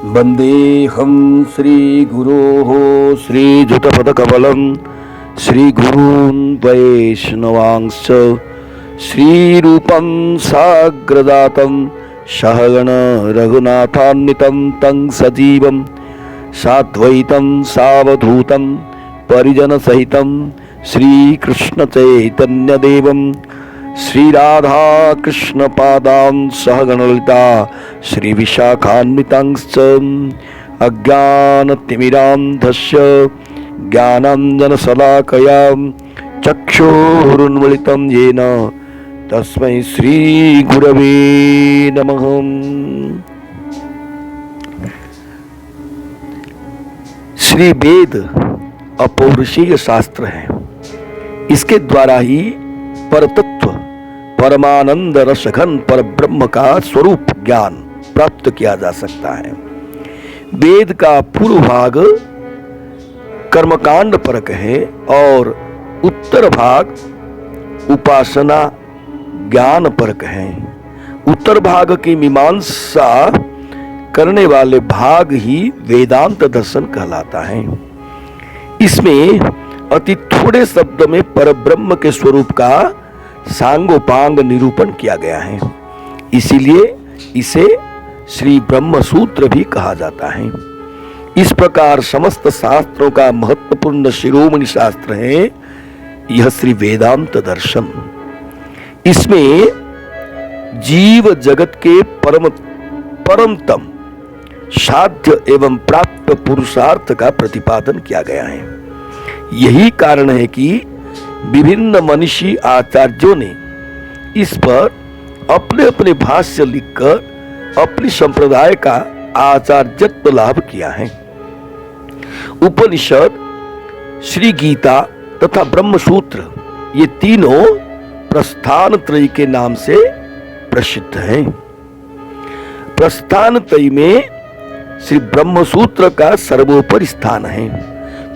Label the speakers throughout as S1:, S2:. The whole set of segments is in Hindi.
S1: वन्देऽहं श्रीगुरोः श्रीयुतपदकमलं श्रीगुरून् वैष्णवांश्च श्रीरूपं साग्रजातं सहगण रघुनाथान्वितं तं सजीवं साद्वैतं सावधूतं परिजनसहितं श्रीकृष्णचैतन्यदेवं श्रीराधाकृष्णपादां सहगणललिता श्रीविशाखान्वितांश्च अज्ञानतिमिरान्धस्य ज्ञानाञ्जनशलाकया चक्षुरुन्मीलितं येन तस्मै श्रीगुरवे नमः। श्री वेद अपौरुषीय शास्त्र है। इसके द्वारा ही परतत्व परमानंद रसघन पर ब्रह्म का स्वरूप ज्ञान प्राप्त किया जा सकता है। वेद का पूर्व भाग कर्मकांड परक है और उत्तर भाग उपासना ज्ञान परक है। उत्तर भाग की मीमांसा करने वाले भाग ही वेदांत दर्शन कहलाता है। इसमें अति थोड़े शब्द में परब्रह्म के स्वरूप का सांगोपांग निरूपण किया गया है। इसीलिए इसे श्री ब्रह्म सूत्र भी कहा जाता है। इस प्रकार समस्त शास्त्रों का महत्वपूर्ण शिरोमणि शास्त्र है यह श्री वेदांत दर्शन। इसमें जीव जगत के परमतम साध्य एवं प्राप्त पुरुषार्थ का प्रतिपादन किया गया है। यही कारण है कि विभिन्न मनीषी आचार्यों ने इस पर अपने अपने भाष्य लिखकर अपनी संप्रदाय का आचार्यत्व लाभ किया है। उपनिषद, श्री गीता तथा ब्रह्मसूत्र ये तीनों प्रस्थान त्रयी के नाम से प्रसिद्ध हैं। प्रस्थान त्रयी में श्री ब्रह्मसूत्र का सर्वोपरि स्थान है।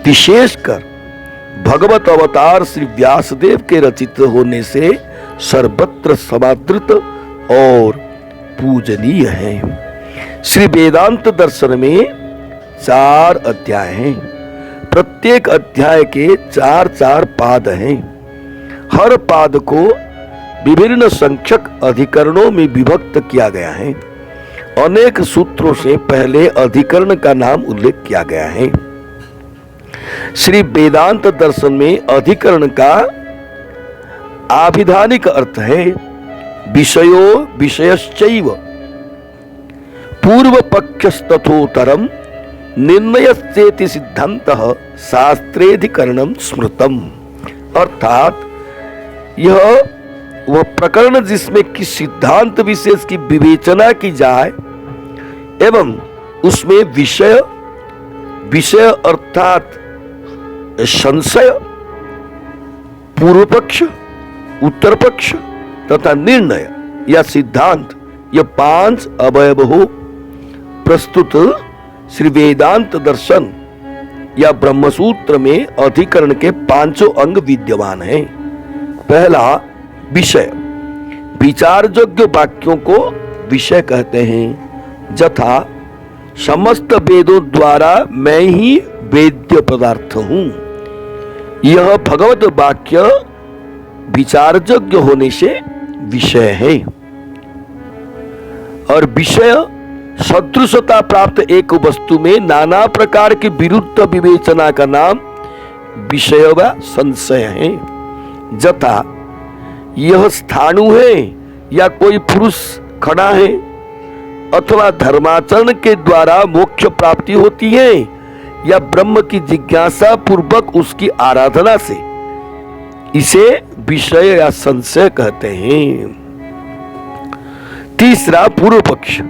S1: विशेषकर भगवत अवतार श्री व्यासदेव के रचित होने से सर्वत्र समादृत और पूजनीय है। श्री वेदांत दर्शन में 4 अध्याय हैं। प्रत्येक अध्याय के 4 पाद हैं। हर पाद को विभिन्न संख्यक अधिकरणों में विभक्त किया गया है। अनेक सूत्रों से पहले अधिकरण का नाम उल्लेख किया गया है। श्री वेदांत दर्शन में अधिकरण का आभिधानिक अर्थ है विषयो विषयश्चैव पूर्व पक्षस्तथोतरम निर्णयश्चेति सिद्धांतः शास्त्रेधिकरणम स्मृतम। अर्थात यह वह प्रकरण जिसमें कि सिद्धांत विशेष की विवेचना की जाए एवं उसमें विषय अर्थात संशय, पूर्व पक्ष, उत्तर पक्ष तथा निर्णय या सिद्धांत यह 5 अवयव हो प्रस्तुत श्री वेदांत दर्शन या ब्रह्मसूत्र में अधिकरण के 5 अंग विद्यमान हैं। पहला विषय, विचार योग्य वाक्यों को विषय कहते हैं। यथा समस्त वेदों द्वारा मैं ही वेद्य पदार्थ हूं। यह भगवत वाक्य विचार योग्य होने से विषय है। और विषय सदृशता प्राप्त एक वस्तु में नाना प्रकार की विरुद्ध विवेचना का नाम विषय व संशय है। यथा यह स्थाणु है या कोई पुरुष खड़ा है अथवा धर्माचरण के द्वारा मोक्ष प्राप्ति होती है या ब्रह्म की जिज्ञासा पूर्वक उसकी आराधना से, इसे विषय या संशय कहते हैं। तीसरा पूर्व पक्ष,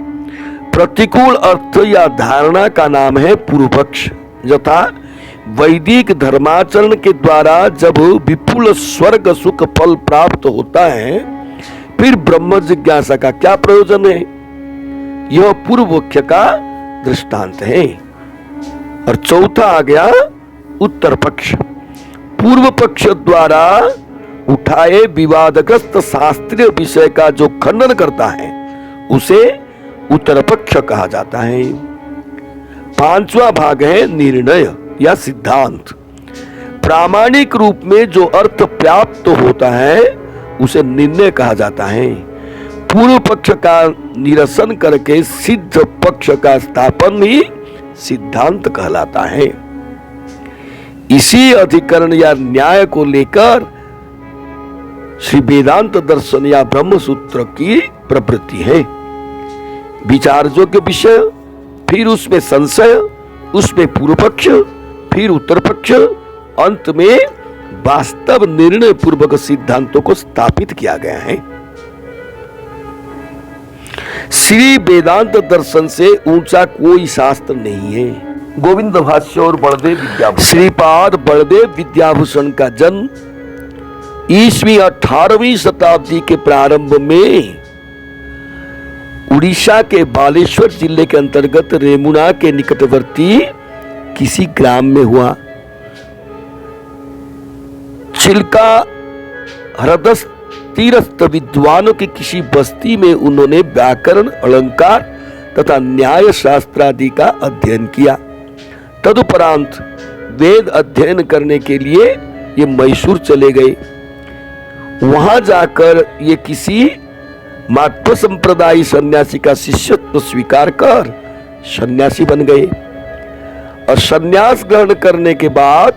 S1: प्रतिकूल अर्थ या धारणा का नाम है पूर्व पक्ष। यथा वैदिक धर्माचरण के द्वारा जब विपुल स्वर्ग सुख फल प्राप्त होता है फिर ब्रह्म जिज्ञासा का क्या प्रयोजन है, यह पूर्व पक्ष का दृष्टांत है। और चौथा आ गया उत्तर पक्ष। पूर्व पक्ष द्वारा उठाए विवादग्रस्त शास्त्रीय विषय का जो खंडन करता है उसे उत्तर पक्ष कहा जाता है। पांचवा भाग है निर्णय या सिद्धांत। प्रामाणिक रूप में जो अर्थ प्राप्त होता है उसे निर्णय कहा जाता है। पूर्व पक्ष का निरसन करके सिद्ध पक्ष का स्थापन ही सिद्धांत कहलाता है। इसी अधिकरण या न्याय को लेकर श्री वेदांत दर्शन या ब्रह्म सूत्र की प्रवृत्ति है। विचार योग्य विषय, फिर उसमें संशय, उसमें पूर्व पक्ष, फिर उत्तर पक्ष, अंत में वास्तव निर्णय पूर्वक सिद्धांतों को स्थापित किया गया है। श्री वेदांत दर्शन से ऊंचा कोई शास्त्र नहीं है। गोविंद भाष्य और बलदेव विद्याभूषण। श्रीपाद बलदेव विद्याभूषण का जन्म ईस्वी 18वीं शताब्दी के प्रारंभ में उड़ीसा के बालेश्वर जिले के अंतर्गत रेमुना के निकटवर्ती किसी ग्राम में हुआ। चिल्का हरदस तीरस्थ विद्वानों की किसी बस्ती में उन्होंने व्याकरण, अलंकार तथा न्याय शास्त्र आदि का अध्ययन किया। तदुपरांत वेद अध्ययन करने के लिए ये मैसूर चले गए। वहां जाकर ये किसी माध्व संप्रदायी सन्यासी का शिष्यत्व स्वीकार कर सन्यासी बन गए और सन्यास ग्रहण करने के बाद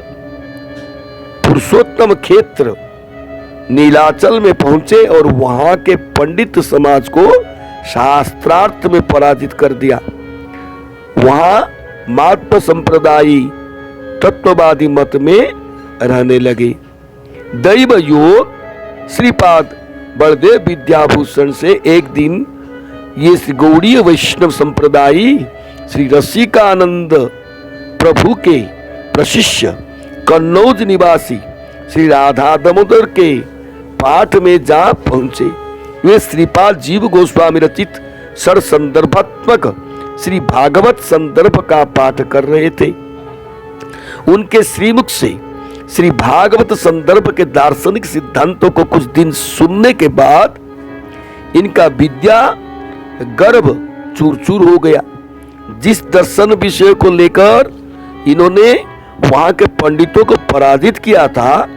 S1: पुरुषोत्तम क्षेत्र नीलाचल में पहुंचे और वहां के पंडित समाज को शास्त्रार्थ में पराजित कर दिया। वहां माध्व संप्रदायी तत्ववादी मत में रहने लगे। दैव योग श्रीपाद बलदेव विद्याभूषण से एक दिन ये श्री गौड़ीय वैष्णव संप्रदायी श्री रसिकानंद प्रभु के प्रशिष्य कन्नौज निवासी श्री राधा दामोदर के पाठ में जा पहुंचे। वे श्रीपाद जीव गोस्वामी रचित सर संदर्भात्मक श्री भागवत संदर्भ का पाठ कर रहे थे। उनके श्रीमुख से श्री भागवत संदर्भ के दार्शनिक सिद्धांतों को कुछ दिन सुनने के बाद इनका विद्या गर्भ चूर-चूर हो गया। जिस दर्शन विषय को लेकर इन्होंने वहां के पंडितों को पराजित किया था,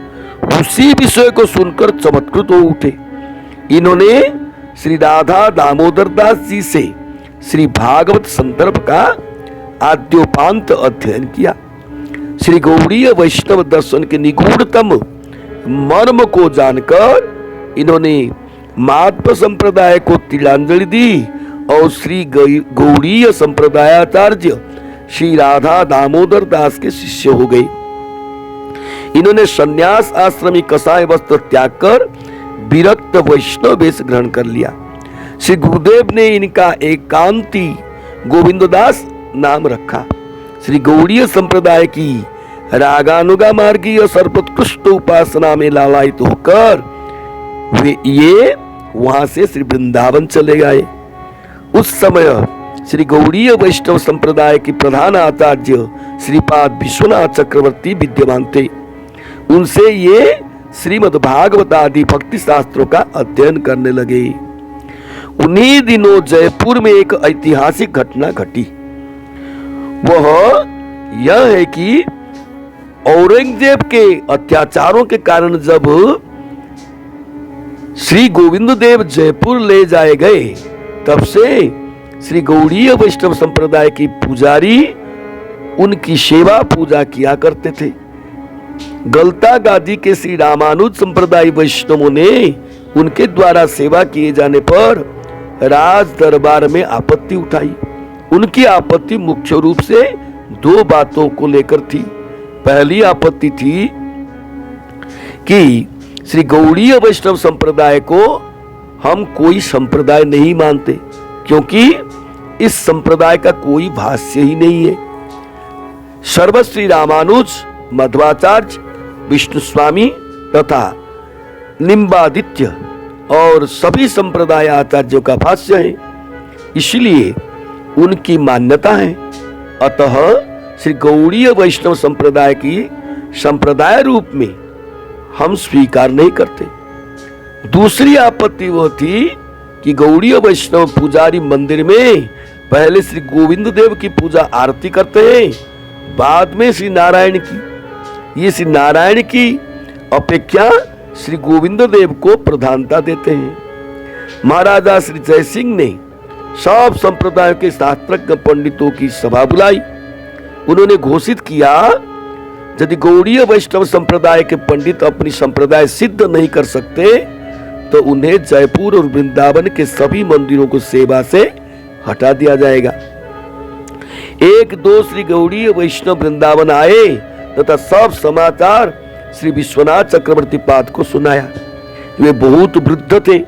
S1: उसी विषय को सुनकर चमत्कृत हो उठे। इन्होंने श्री राधा दामोदर दास जी से श्री भागवत संदर्भ का आद्योपांत अध्ययन किया। श्री गौड़ीय वैष्णव दर्शन के निगूढ़तम मर्म को जानकर इन्होंने माध्व संप्रदाय को तिलांजलि दी और श्री गौड़ीय संप्रदायाचार्य श्री राधा दामोदर दास के शिष्य हो गए। इन्होंने संन्यास आश्रमी कसाय वस्त्र त्याग कर विरक्त वैष्णव वेश ग्रहण कर लिया। श्री गुरुदेव ने इनका एकांती गोविंददास नाम रखा। श्री गौड़ीय संप्रदाय की रागानुगा मार्गीय सर्वोत्कृष्ट उपासना में लालायित होकर वे ये वहां से श्री वृंदावन चले गए। उस समय श्री गौड़ीय वैष्णव संप्रदाय की प्रधान आचार्य श्रीपाद विश्वनाथ चक्रवर्ती विद्यमान थे। उनसे ये श्रीमद् भागवत आदि भक्ति शास्त्रों का अध्ययन करने लगे। उन्हीं दिनों जयपुर में एक ऐतिहासिक घटना घटी। वह यह है कि औरंगजेब के अत्याचारों के कारण जब श्री गोविंद देव जयपुर ले जाए गए, तब से श्री गौड़ीय वैष्णव संप्रदाय की पुजारी उनकी सेवा पूजा किया करते थे। गलता गादी के श्री रामानुज संप्रदाय वैष्णवों ने उनके द्वारा सेवा किए जाने पर राज दरबार में आपत्ति उठाई। उनकी आपत्ति मुख्य रूप से दो बातों को लेकर थी। पहली आपत्ति थी कि श्री गौड़ीय वैष्णव संप्रदाय को हम कोई संप्रदाय नहीं मानते, क्योंकि इस संप्रदाय का कोई भाष्य ही नहीं है। सर्वश्री रामानुज, मध्वाचार्य, विष्णु स्वामी तथा निम्बादित्य और सभी संप्रदाय आचार्यों का भाष्य है, इसलिए उनकी मान्यता है। अतः श्री गौड़ीय वैष्णव संप्रदाय की संप्रदाय रूप में हम स्वीकार नहीं करते। दूसरी आपत्ति वह थी कि गौड़ीय वैष्णव पुजारी मंदिर में पहले श्री गोविंद देव की पूजा आरती करते हैं, बाद में श्री नारायण की। ये श्री नारायण की अपेक्षा श्री गोविंद देव को प्रधानता देते हैं। महाराजा श्री जय सिंह ने सब संप्रदायों के शास्त्रज्ञ पंडितों की सभा बुलाई। उन्होंने घोषित किया, यदि गौड़ीय वैष्णव संप्रदाय के पंडित अपनी संप्रदाय सिद्ध नहीं कर सकते तो उन्हें जयपुर और वृंदावन के सभी मंदिरों को सेवा से हटा दिया जाएगा। एक दो श्री गौड़ीय वैष्णव वृंदावन आए तथा सब समाचार श्री विश्वनाथ चक्रवर्ती पाद को सुनाया। वे बहुत वृद्ध थे,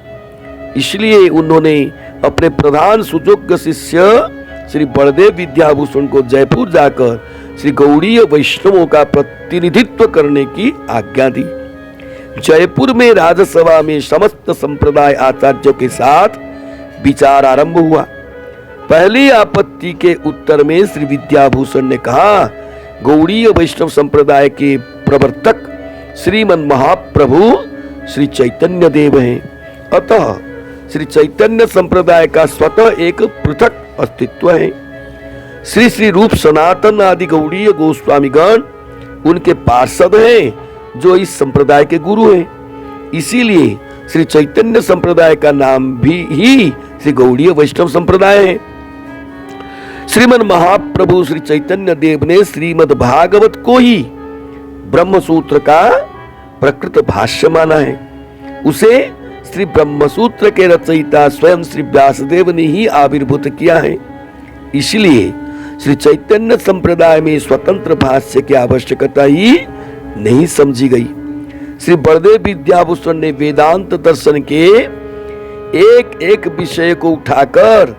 S1: इसलिए उन्होंने अपने प्रधान सुयोग्य शिष्य श्री बलदेव विद्याभूषण को जयपुर जाकर श्री गौड़ीय वैष्णवों का प्रतिनिधित्व करने की आज्ञा दी। जयपुर में राजसभा में समस्त संप्रदाय आचार्यों के साथ विचार आरंभ हुआ। पहली आपत्ति के उत्तर में श्री विद्याभूषण ने कहा, गौड़ीय वैष्णव संप्रदाय के प्रवर्तक श्रीमन महाप्रभु श्री चैतन्य देव हैं, अतः श्री चैतन्य संप्रदाय का स्वतः एक पृथक अस्तित्व है। श्री श्री रूप सनातन आदि गौड़ीय गोस्वामीगण उनके पार्षद हैं जो इस संप्रदाय के गुरु हैं। इसीलिए श्री चैतन्य संप्रदाय का नाम भी ही श्री गौड़ीय वैष्णव संप्रदाय है। श्रीमन महाप्रभु श्री चैतन्य देव ने श्रीमद् भागवत को ही ब्रह्म सूत्र का प्रकृत भाष्य माना है। उसे श्री ब्रह्मसूत्र के रचयिता स्वयं श्री व्यासदेव ने ही आविर्भूत किया है। इसलिए श्री चैतन्य संप्रदाय में स्वतंत्र भाष्य की आवश्यकता ही नहीं समझी गई। श्री बलदेव विद्याभूषण ने वेदांत दर्शन के एक एक विषय को उठाकर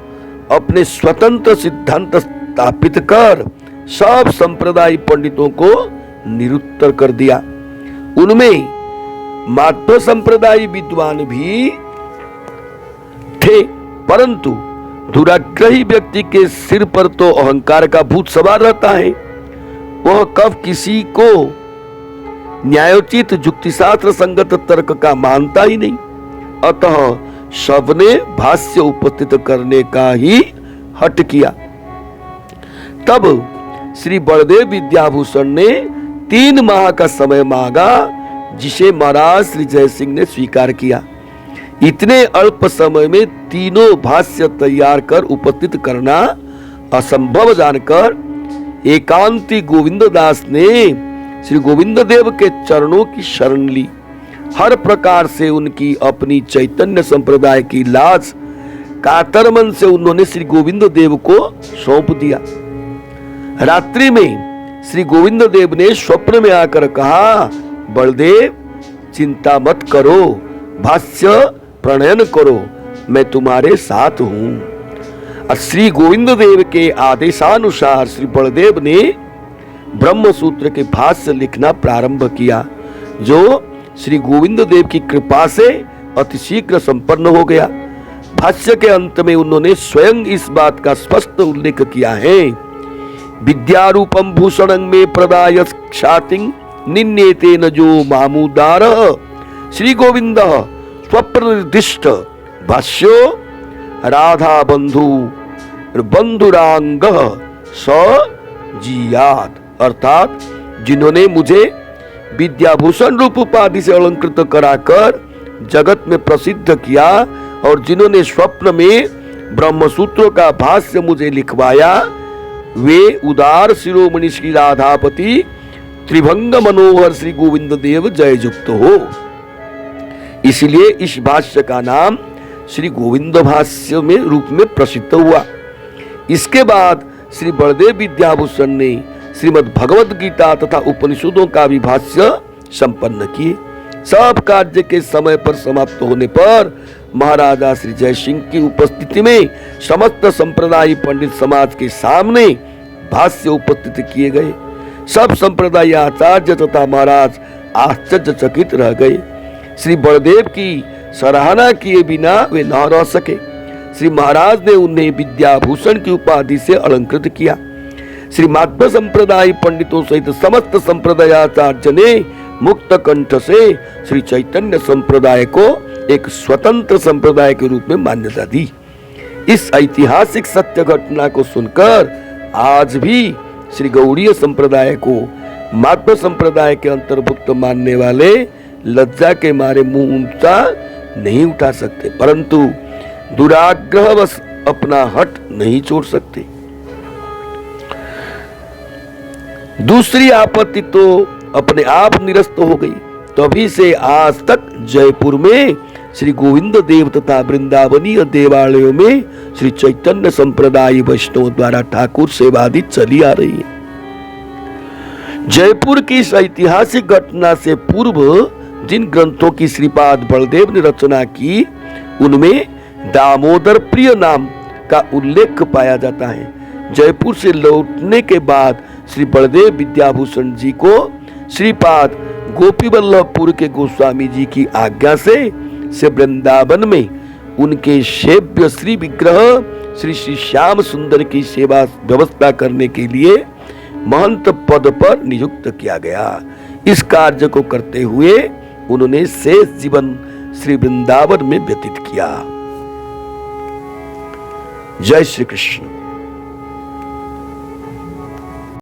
S1: अपने स्वतंत्र सिद्धांत स्थापित कर सब संप्रदाय पंडितों को निरुत्तर कर दिया। उनमें माध्व संप्रदाय विद्वान भी थे, परंतु दुराग्रही व्यक्ति के सिर पर तो अहंकार का भूत सवार रहता है। वह कब किसी को न्यायोचित युक्तिशास्त्र संगत तर्क का मानता ही नहीं। अतः सबने भाष्य उपस्थित करने का ही हट किया। तब श्री बलदेव विद्याभूषण ने 3 माह का समय मांगा, जिसे महाराज श्री जय सिंह ने स्वीकार किया। इतने अल्प समय में तीनों भाष्य तैयार कर उपस्थित करना असंभव जानकर एकांती गोविंद दास ने श्री गोविंद देव के चरणों की शरण ली। हर प्रकार से उनकी अपनी चैतन्य संप्रदाय की लाज कातर मन से उन्होंने श्री गोविंद देव को सौंप दिया। रात्रि में श्री गोविंद देव ने स्वप्न में आकर कहा, बलदेव चिंता मत करो, भाष्य प्रणयन करो, मैं तुम्हारे साथ हूं। श्री गोविंद देव के आदेशानुसार श्री बलदेव ने ब्रह्म सूत्र के भाष्य लिखना प्रारंभ किया, जो श्री गोविंद देव की कृपा से अतिशीघ्र संपन्न हो गया। भाष्य के अंत में उन्होंने स्वयं इस बात का स्पष्ट उल्लेख किया है, विद्यारूपम भूषणं में प्रदाय ख्यातिं निन्येते न जो मामूदार श्री गोविंद स्वप्रनिर्दिष्ट भाष्यो राधा बंधु बंधुरांग स जियात। अर्थात जिन्होंने मुझे विद्याभूषण रूप उपाधि से अलंकृत कराकर जगत में प्रसिद्ध किया और जिन्होंने स्वप्न में ब्रह्मसूत्रों का भाष्य मुझे लिखवाया, वे उदार शिरोमणि श्री राधापति त्रिभंग मनोहर श्री गोविंद देव जययुक्त हो। इसलिए इस भाष्य का नाम श्री गोविंद भाष्य में रूप में प्रसिद्ध हुआ। इसके बाद श्री बलदेव विद्याभूषण ने श्रीमद् भगवद गीता तथा उपनिषदों का भी भाष्य संपन्न किए। सब कार्य के समय पर समाप्त होने पर महाराजा श्री जय सिंह की उपस्थिति में समस्त संप्रदाय पंडित समाज के सामने भाष्य उपस्थित किए गए। सब संप्रदाय आचार्य तथा महाराज आश्चर्यचकित रह गए। श्री बलदेव की सराहना किए बिना वे न रह सके। श्री महाराज ने उन्हें विद्याभूषण की उपाधि से अलंकृत किया। श्री माध्व संप्रदाय पंडितों सहित समस्त संप्रदायाचार्य ने मुक्त कंठ से श्री चैतन्य संप्रदाय को एक स्वतंत्र संप्रदाय के रूप में मान्यता दी। इस ऐतिहासिक सत्य घटना को सुनकर आज भी श्री गौड़ीय संप्रदाय को माध्व संप्रदाय के अंतर्भुक्त मानने वाले लज्जा के मारे मुंह ऊंचा नहीं उठा सकते, परंतु दुराग्रहवश अपना हट नहीं छोड़ सकते। दूसरी आपत्ति तो अपने आप निरस्त हो गई। तभी से आज तक जयपुर में श्री गोविंद देव तथा वृंदावनीय देवालयों में श्री चैतन्य संप्रदाय वैष्णव द्वारा ठाकुर सेवादि चली आ रही है। जयपुर की इस ऐतिहासिक घटना से पूर्व जिन ग्रंथों की श्रीपाद बलदेव ने रचना की, उनमें दामोदर प्रिय नाम का उल्लेख पाया जाता है। जयपुर से लौटने के बाद श्री बलदेव विद्याभूषण जी को श्रीपाद गोपीवल्लभपुर के गोस्वामी जी की आज्ञा से वृंदावन में उनके सेव्य श्री विग्रह श्री श्री श्याम सुंदर की सेवा व्यवस्था करने के लिए महंत पद पर नियुक्त किया गया। इस कार्य को करते हुए उन्होंने शेष जीवन श्री वृंदावन में व्यतीत किया। जय श्री कृष्ण।